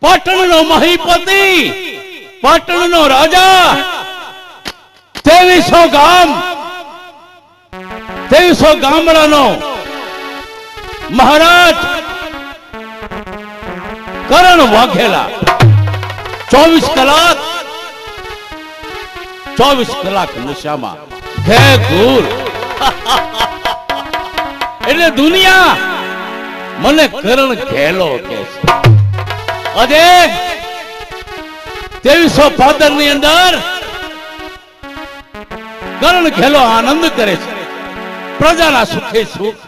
પાટણનો મહીપતિ, પાટણનો રાજા, 2300 ગામડાનો મહારાજ કરણ વાઘેલા 24 કલાક નશામાં ભેગુર. એટલે દુનિયા મને કરણ ઘેલો કે છે. આજે 2315 ની અંદર કરણ ઘેલો આનંદ કરે છે. પ્રજાના સુખે સુખ,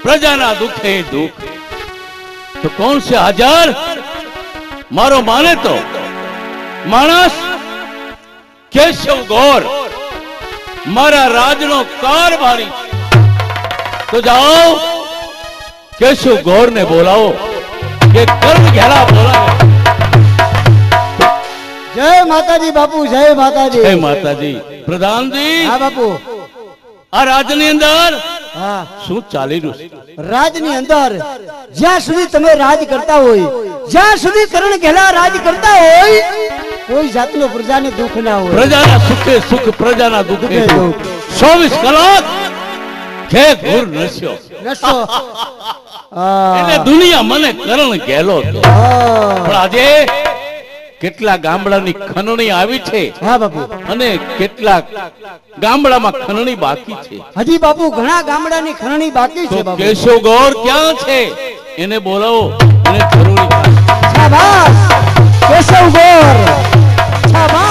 પ્રજાના દુખે દુઃખ. તો કોણ છે હાજર? મારો માને તો માણસ કેશવ ગોર મારા રાજનો કારભારી. તો જાઓ કેશવ ગોર ને બોલાવો કે કરણ ઘેલા બોલાવો. જય માતાજી બાપુ, જય માતાજી. જય માતાજી. પ્રધાનજી, હા બાપુ. આ રાજની અંદર હા, શું ચાલી રહ્યું છે? રાજની અંદર જ્યાં સુધી તમે રાજ કરતા હોય, જ્યાં સુધી કરણ ઘેલા રાજ કરતા હોય, કોઈ જાતનો પ્રજાને દુઃખ ના હોય. પ્રજાના સુખે સુખ, પ્રજાના દુઃખે દુઃખ. 24 કલાક ઘેઘૂર નસ્યો. નશો. એટલે દુનિયા મને કરણ ઘેલો કે. પણ આજે કેટલા ગામડાની ખનણી આવી છે હા બાપુ. અને કેટલાક ગામડામાં ખનણી બાકી છે. હજી બાપુ ઘણા ગામડાની ખરણી બાકી તો છે બાપુ. કેશવ ગોર ક્યાં છે? એને બોલાવો અને ખનણી. શાબાશ કેશવ ગોર, શાબાશ.